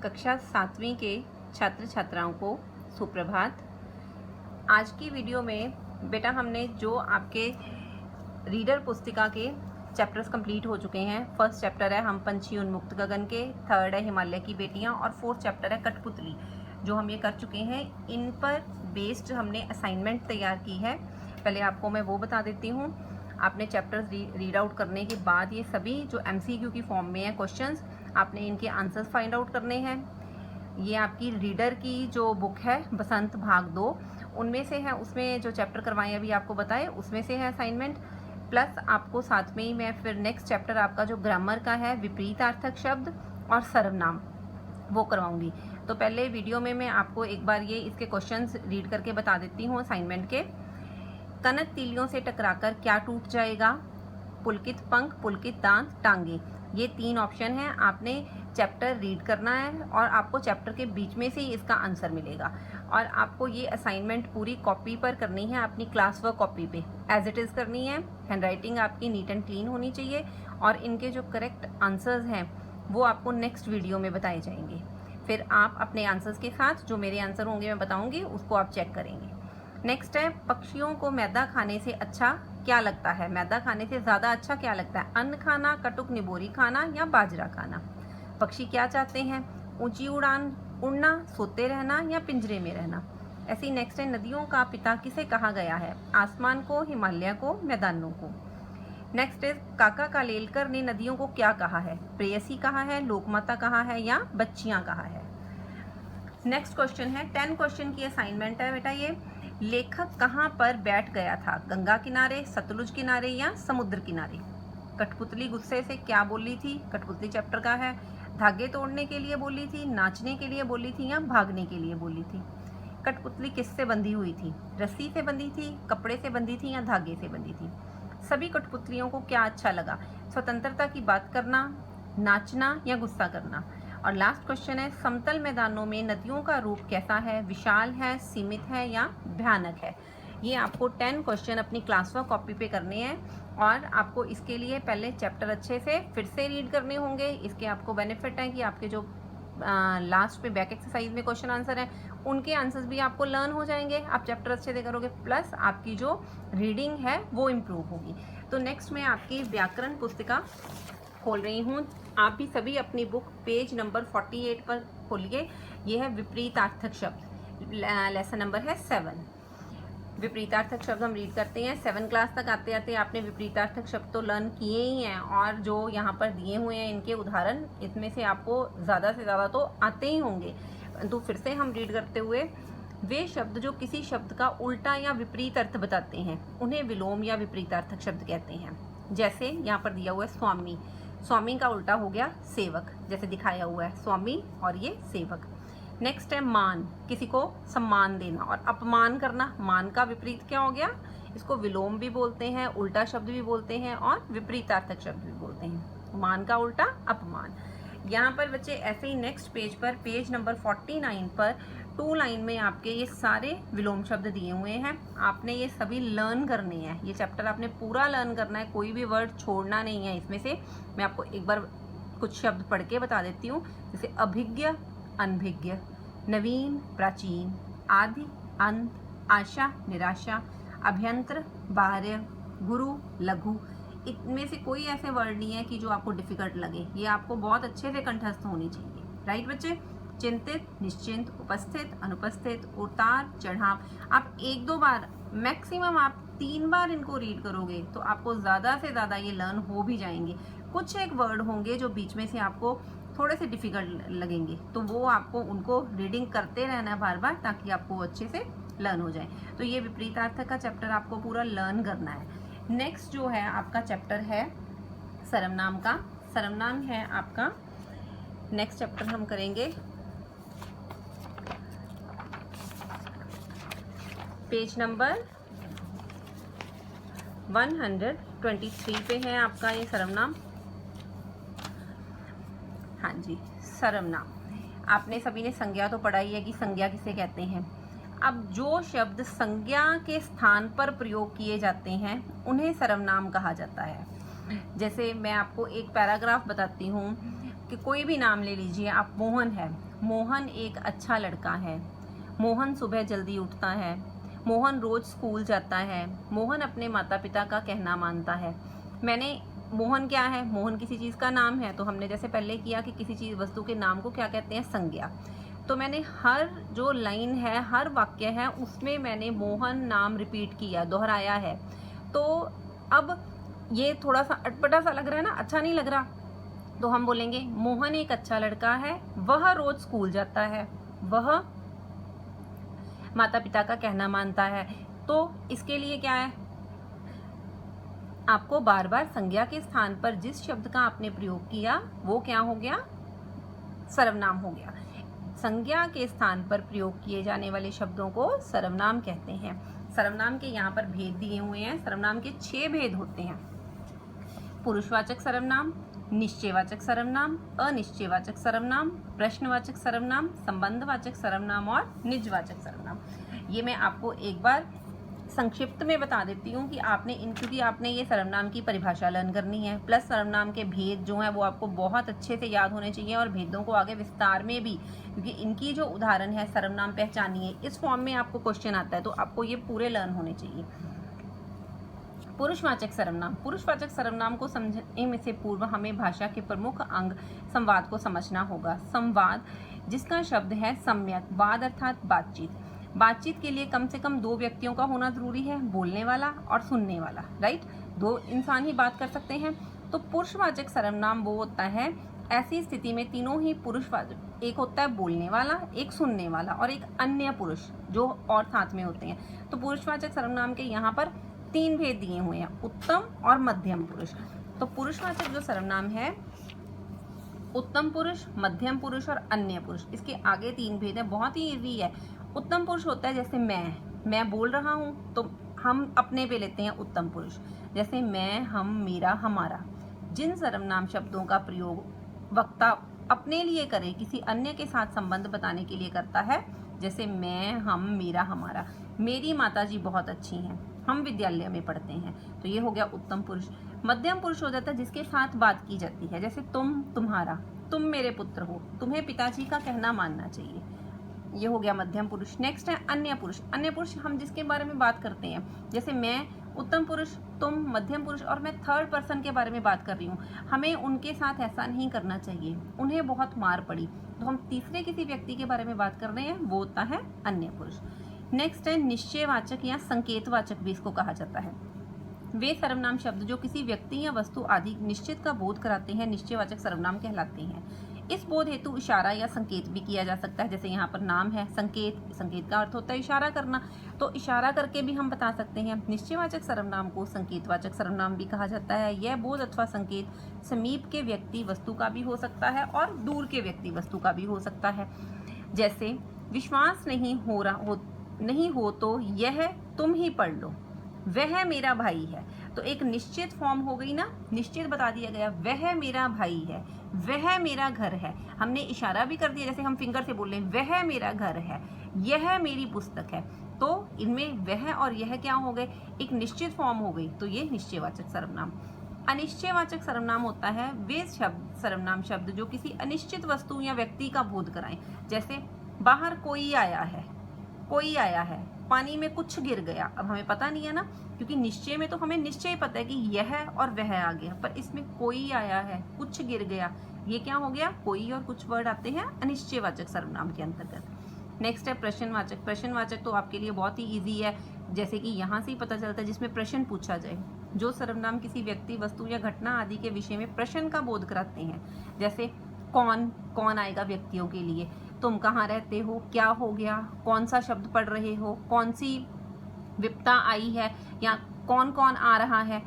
कक्षा 7वीं के छात्र छात्राओं को सुप्रभात। आज की वीडियो में बेटा हमने जो आपके रीडर पुस्तिका के चैप्टर्स कंप्लीट हो चुके हैं। फर्स्ट चैप्टर है हम पंछी उन्मुक्त गगन के, थर्ड है हिमालय की बेटियां और फोर्थ चैप्टर है कठपुतली, जो हम ये कर चुके हैं। इन पर बेस्ड हमने असाइनमेंट तैयार की है। पहले आपको मैं वो बता देती हूँ। आपने चैप्टर्स रीड आउट करने के बाद ये सभी जो MCQ की फॉर्म में है क्वेश्चंस, आपने इनके आंसर्स फाइंड आउट करने हैं। ये आपकी रीडर की जो बुक है बसंत भाग 2 उनमें से है, उसमें जो चैप्टर करवाए अभी आपको बताए उसमें से है असाइनमेंट। प्लस आपको साथ में ही मैं फिर नेक्स्ट चैप्टर आपका जो ग्रामर का है विपरीतार्थक शब्द और सर्वनाम वो करवाऊंगी। तो पहले वीडियो में मैं आपको एक बार ये इसके क्वेश्चंस रीड करके बता देती हूँ असाइनमेंट के। कनक तीलियों से टकराकर क्या टूट जाएगा? पुलकित पंख, पुलकित दांत, टांगे। ये 3 ऑप्शन हैं। आपने चैप्टर रीड करना है और आपको चैप्टर के बीच में से ही इसका आंसर मिलेगा। और आपको ये असाइनमेंट पूरी कॉपी पर करनी है, अपनी क्लास वर्क कॉपी पे एज इट इज़ करनी है। हैंडराइटिंग आपकी नीट एंड क्लीन होनी चाहिए और इनके जो करेक्ट आंसर्स हैं वो आपको नेक्स्ट वीडियो में बताए जाएंगे। फिर आप अपने आंसर्स के साथ जो मेरे आंसर होंगे मैं बताऊँगी उसको आप चेक करेंगे। नेक्स्ट है पक्षियों को मैदा खाने से अच्छा क्या लगता है? मैदा खाने से ज़्यादा अच्छा क्या लगता है? अन्न खाना, कटुक निबोरी खाना या बाजरा खाना? पक्षी क्या चाहते हैं? ऊंची उड़ान, उड़ना, सोते रहना या पिंजरे में रहना? ऐसी नेक्स्ट है नदियों का पिता किसे कहा गया है? आसमान को, हिमालय को, मैदानों को। नेक्स्ट है काका कालेलकर ने नदियों को क्या कहा है? प्रेयसी कहा है, लोकमाता कहा है या बच्चियां कहा है? नेक्स्ट क्वेश्चन है 10 क्वेश्चन की असाइनमेंट है बेटा ये। लेखक कहाँ पर बैठ गया था? गंगा किनारे, सतलुज किनारे या समुद्र किनारे? कठपुतली गुस्से से क्या बोली थी? कठपुतली चैप्टर का है। धागे तोड़ने के लिए बोली थी, नाचने के लिए बोली थी या भागने के लिए बोली थी? कठपुतली किससे बंधी हुई थी? रस्सी से बंधी थी, कपड़े से बंधी थी या धागे से बंधी थी? सभी कठपुतलियों को क्या अच्छा लगा? स्वतंत्रता की बात करना, नाचना या गुस्सा करना? और लास्ट क्वेश्चन है समतल मैदानों में नदियों का रूप कैसा है? विशाल है, सीमित है या भयानक है? ये आपको 10 क्वेश्चन अपनी क्लास वर्क कॉपी पे करने हैं और आपको इसके लिए पहले चैप्टर अच्छे से फिर से रीड करने होंगे। इसके आपको बेनिफिट है कि आपके जो लास्ट पे बैक एक्सरसाइज में क्वेश्चन आंसर है उनके आंसर्स भी आपको लर्न हो जाएंगे। आप चैप्टर अच्छे से करोगे, प्लस आपकी जो रीडिंग है वो इम्प्रूव होगी। तो नेक्स्ट मैं आपकी व्याकरण पुस्तिका खोल रही हूँ। आप भी सभी अपनी बुक पेज नंबर 48 पर खोलिए। ये है विपरीतार्थक शब्द, लेसन नंबर है 7। विपरीतार्थक शब्द हम रीड करते हैं। 7 क्लास तक आते आते आपने विपरीतार्थक शब्द तो लर्न किए ही हैं और जो यहाँ पर दिए हुए हैं इनके उदाहरण, इसमें से आपको ज़्यादा से ज़्यादा तो आते ही होंगे। तो फिर से हम रीड करते हुए, वे शब्द जो किसी शब्द का उल्टा या विपरीत अर्थ बताते हैं उन्हें विलोम या विपरीतार्थक शब्द कहते हैं। जैसे यहाँ पर दिया हुआ है स्वामी, स्वामी का उल्टा हो गया सेवक, जैसे दिखाया हुआ है स्वामी और ये सेवक। नेक्स्ट है मान, किसी को सम्मान देना, और अपमान करना, मान का विपरीत क्या हो गया? इसको विलोम भी बोलते हैं, उल्टा शब्द भी बोलते हैं और विपरीतार्थक शब्द भी बोलते हैं। मान का उल्टा अपमान। यहाँ पर बच्चे ऐसे ही नेक्स्ट पेज पर पेज नंबर 49 पर 2 लाइन में आपके ये सारे विलोम शब्द दिए हुए हैं। आपने ये सभी लर्न करने हैं। ये चैप्टर आपने पूरा लर्न करना है, कोई भी वर्ड छोड़ना नहीं है इसमें से। मैं आपको एक बार कुछ शब्द पढ़ के बता देती हूँ, जैसे अभिज्ञ, अनभिज्ञ, नवीन, प्राचीन, आदि, अंत, आशा, निराशा, अभ्यंतर, बाह्य, गुरु, लघु। इनमें से कोई ऐसे वर्ड नहीं है कि जो आपको डिफिकल्ट लगे। ये आपको बहुत अच्छे से कंठस्थ होनी चाहिए। राइट बच्चे? चिंतित, निश्चिंत, उपस्थित, अनुपस्थित, उतार चढ़ाव। आप 1-2 बार, मैक्सिमम आप 3 बार इनको रीड करोगे तो आपको ज़्यादा से ज़्यादा ये लर्न हो भी जाएंगे। कुछ एक वर्ड होंगे जो बीच में से आपको थोड़े से डिफिकल्ट लगेंगे, तो वो आपको उनको रीडिंग करते रहना है बार बार, ताकि आपको अच्छे से लर्न हो जाए। तो ये विपरीतार्थक का चैप्टर आपको पूरा लर्न करना है। नेक्स्ट जो है आपका चैप्टर है सर्वनाम का। सर्वनाम है आपका नेक्स्ट चैप्टर हम करेंगे पेज नंबर 123 पे है आपका ये सर्वनाम। हाँ जी, सर्वनाम। आपने सभी ने संज्ञा तो पढ़ा ही है कि संज्ञा किसे कहते हैं। अब जो शब्द संज्ञा के स्थान पर प्रयोग किए जाते हैं उन्हें सर्वनाम कहा जाता है। जैसे मैं आपको एक पैराग्राफ बताती हूँ। कि कोई भी नाम ले लीजिए आप, मोहन है, मोहन एक अच्छा लड़का है, मोहन सुबह जल्दी उठता है, मोहन रोज स्कूल जाता है, मोहन अपने माता पिता का कहना मानता है। मैंने मोहन क्या है, मोहन किसी चीज़ का नाम है, तो हमने जैसे पहले किया कि किसी चीज़ वस्तु के नाम को क्या कहते हैं, संज्ञा। तो मैंने हर जो लाइन है, हर वाक्य है, उसमें मैंने मोहन नाम रिपीट किया, दोहराया है। तो अब ये थोड़ा सा अटपटा सा लग रहा है ना, अच्छा नहीं लग रहा, तो हम बोलेंगे मोहन एक अच्छा लड़का है, वह रोज स्कूल जाता है, वह माता पिता का कहना मानता है। तो इसके लिए क्या है, आपको बार बार संज्ञा के स्थान पर जिस शब्द का आपने प्रयोग किया वो क्या हो गया, सर्वनाम हो गया। संज्ञा के स्थान पर प्रयोग किए जाने वाले शब्दों को सर्वनाम कहते हैं। सर्वनाम के यहाँ पर भेद दिए हुए हैं। सर्वनाम के 6 भेद होते हैं। पुरुषवाचक सर्वनाम, निश्चयवाचक सर्वनाम, अनिश्चयवाचक सर्वनाम, प्रश्नवाचक सर्वनाम, संबंधवाचक सर्वनाम और निजवाचक सर्वनाम। ये मैं आपको एक बार संक्षिप्त में बता देती हूँ कि आपने क्योंकि आपने ये सर्वनाम की परिभाषा लर्न करनी है, प्लस सर्वनाम के भेद जो हैं वो आपको बहुत अच्छे से याद होने चाहिए, और भेदों को आगे विस्तार में भी, क्योंकि इनकी जो उदाहरण है सर्वनाम पहचानिए, इस फॉर्म में आपको क्वेश्चन आता है, तो आपको ये पूरे लर्न होने चाहिए। पुरुषवाचक सर्वनाम, पुरुषवाचक सर्वनाम को समझने से पूर्व हमें भाषा के प्रमुख अंग संवाद को समझना होगा। संवाद जिसका शब्द है सम्यक, वाद अर्थात बातचीत। बातचीत के लिए कम से कम 2 व्यक्तियों का होना जरूरी है, बोलने वाला और सुनने वाला, राइट। 2 इंसान ही बात कर सकते हैं। तो पुरुषवाचक सर्वनाम वो होता है ऐसी स्थिति में तीनों ही पुरुषवाचक, एक होता है बोलने वाला, एक सुनने वाला और एक अन्य पुरुष जो और साथ में होते हैं। तो पुरुषवाचक सर्वनाम के यहाँ पर 3 भेद दिए हुए हैं, उत्तम और मध्यम पुरुष। तो पुरुषवाचक जो सर्वनाम है, उत्तम पुरुष, मध्यम पुरुष और अन्य पुरुष, इसके आगे 3 भेद है, बहुत ही इजी है। उत्तम पुरुष होता है जैसे मैं बोल रहा हूँ तो हम अपने पे लेते हैं उत्तम पुरुष, जैसे मैं, हम, मेरा, हमारा। जिन सर्वनाम शब्दों का प्रयोग वक्ता अपने लिए करे, किसी अन्य के साथ संबंध बताने के लिए करता है, जैसे मैं, हम, मेरा, हमारा। मेरी माताजी बहुत अच्छी हैं, हम विद्यालय में पढ़ते हैं, तो ये हो गया उत्तम पुरुष। मध्यम पुरुष हो जाता है जिसके साथ बात की जाती है, जैसे तुम, तुम्हारा, तुम मेरे पुत्र हो, तुम्हें पिताजी का कहना मानना चाहिए, ये हो गया मध्यम पुरुष। नेक्स्ट है अन्य पुरुष। अन्य पुरुष हम जिसके बारे में बात करते हैं, जैसे मैं, उत्तम पुरुष, तुम, मध्यम पुरुष और मैं थर्ड पर्सन के बारे में बात कर रही हूँ, हमें उनके साथ ऐसा नहीं करना चाहिए, उन्हें बहुत मार पड़ी, तो हम तीसरे किसी व्यक्ति के बारे में बात कर रहे हैं, वो होता है अन्य पुरुष। नेक्स्ट है निश्चयवाचक या संकेतवाचक भी इसको कहा जाता है। वे सर्वनाम शब्द जो किसी व्यक्ति या वस्तु आदि निश्चित का बोध कराते हैं, निश्चयवाचक सर्वनाम कहलाते हैं। इस बोध हेतु इशारा या संकेत भी किया जा सकता है, जैसे यहाँ पर नाम है, संकेत का अर्थ होता है इशारा करना, तो इशारा करके भी हम बता सकते हैं। निश्चयवाचक सर्वनाम को संकेतवाचक सर्वनाम भी कहा जाता है। यह बोध अथवा संकेत समीप के व्यक्ति वस्तु का भी हो सकता है और दूर के व्यक्ति वस्तु का भी हो सकता है। जैसे विश्वास नहीं हो तो यह तुम ही पढ़ लो, वह मेरा भाई है, तो एक निश्चित फॉर्म हो गई ना, निश्चित बता दिया गया, वह मेरा भाई है, वह मेरा घर है। हमने इशारा भी कर दिया, जैसे हम फिंगर से बोल रहे हैं, वह मेरा घर है, यह मेरी पुस्तक है, तो इनमें वह और यह क्या हो गए, एक निश्चित फॉर्म हो गई, तो ये निश्चयवाचक सर्वनाम। अनिश्चयवाचक सर्वनाम होता है वे सर्वनाम शब्द जो किसी अनिश्चित वस्तु या व्यक्ति का बोध कराएं, जैसे बाहर कोई आया है, पानी में कुछ गिर गया। अब हमें पता नहीं है ना, क्योंकि निश्चय में तो हमें निश्चय पता है कि यह और वह आ गया, पर इसमें कोई आया है, कुछ गिर गया, ये क्या हो गया, कोई और कुछ वर्ड आते हैं अनिश्चयवाचक सर्वनाम के अंतर्गत। नेक्स्ट है प्रश्नवाचक। प्रश्नवाचक तो आपके लिए बहुत ही ईजी है, जैसे कि यहाँ से ही पता चलता है, जिसमें प्रश्न पूछा जाए। जो सर्वनाम किसी व्यक्ति, वस्तु या घटना आदि के विषय में प्रश्न का बोध कराते हैं, जैसे कौन आएगा व्यक्तियों के लिए, तुम कहाँ रहते हो, क्या हो गया, कौन सा शब्द पढ़ रहे हो, कौन सी विपदा आई है, या कौन कौन आ रहा है,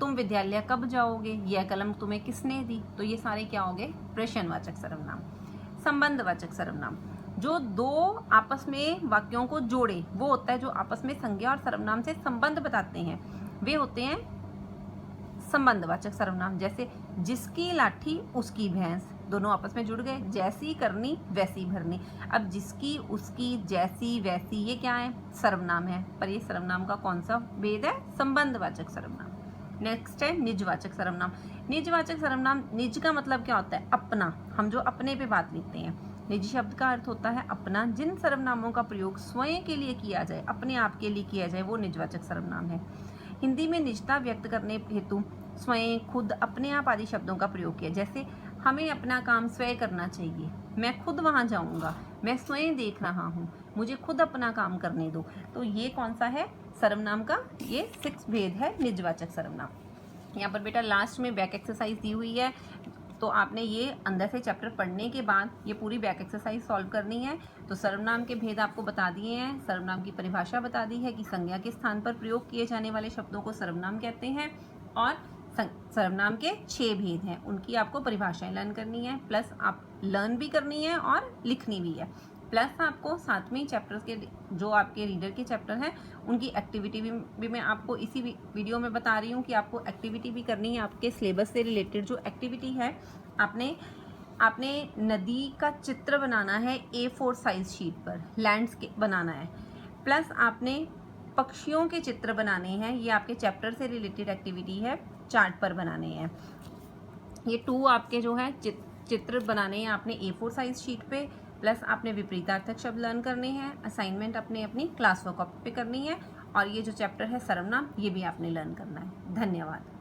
तुम विद्यालय कब जाओगे, यह कलम तुम्हें किसने दी, तो ये सारे क्या हो गए, प्रश्नवाचक सर्वनाम। संबंधवाचक सर्वनाम जो 2 आपस में वाक्यों को जोड़े, वो होता है जो आपस में संज्ञा और सर्वनाम से संबंध बताते हैं, वे होते हैं संबंधवाचक सर्वनाम। जैसे जिसकी लाठी उसकी भैंस, दोनों आपस में जुड़ गए, जैसी करनी वैसी भरनी। अब जिसकी, उसकी, जैसी, वैसी, ये क्या है, सर्वनाम है, पर ये सर्वनाम का कौन सा भेद है, संबंधवाचक सर्वनाम। नेक्स्ट है निजवाचक सर्वनाम। निजवाचक सर्वनाम, निज का मतलब क्या होता है? अपना। हम जो अपने पे बात लिखते हैं। निज शब्द का अर्थ होता है अपना। जिन सर्वनामों का प्रयोग स्वयं के लिए किया जाए, अपने आप के लिए किया जाए, वो निजवाचक सर्वनाम है। हिंदी में निजता व्यक्त करने हेतु स्वयं, खुद, अपने आप आदि शब्दों का प्रयोग किया। जैसे हमें अपना काम स्वयं करना चाहिए, मैं खुद वहाँ जाऊँगा, मैं स्वयं देख रहा हूँ, मुझे खुद अपना काम करने दो। तो ये कौन सा है सर्वनाम का? ये 6 भेद है निजवाचक सर्वनाम। यहाँ पर बेटा लास्ट में बैक एक्सरसाइज दी हुई है, तो आपने ये अंदर से चैप्टर पढ़ने के बाद ये पूरी बैक एक्सरसाइज सॉल्व करनी है। तो सर्वनाम के भेद आपको बता दिए हैं, सर्वनाम की परिभाषा बता दी है कि संज्ञा के स्थान पर प्रयोग किए जाने वाले शब्दों को सर्वनाम कहते हैं, और सर्वनाम के 6 भेद हैं, उनकी आपको परिभाषाएं लर्न करनी है, प्लस आप लर्न भी करनी है और लिखनी भी है। प्लस आपको सातवें चैप्टर्स के जो आपके रीडर के चैप्टर हैं उनकी एक्टिविटी भी मैं आपको इसी वीडियो में बता रही हूँ कि आपको एक्टिविटी भी करनी है। आपके सिलेबस से रिलेटेड जो एक्टिविटी है, आपने नदी का चित्र बनाना है A4 साइज शीट पर, लैंडस्केप बनाना है, प्लस आपने पक्षियों के चित्र बनाने हैं। ये आपके चैप्टर से रिलेटेड एक्टिविटी है, चार्ट पर बनाने हैं। ये 2 आपके जो है चित्र बनाने हैं आपने A4 साइज शीट पे, प्लस आपने विपरीतार्थक शब्द लर्न करने हैं। असाइनमेंट अपनी क्लास वर्क कॉपी पे करनी है, और ये जो चैप्टर है सर्वनाम, ये भी आपने लर्न करना है। धन्यवाद।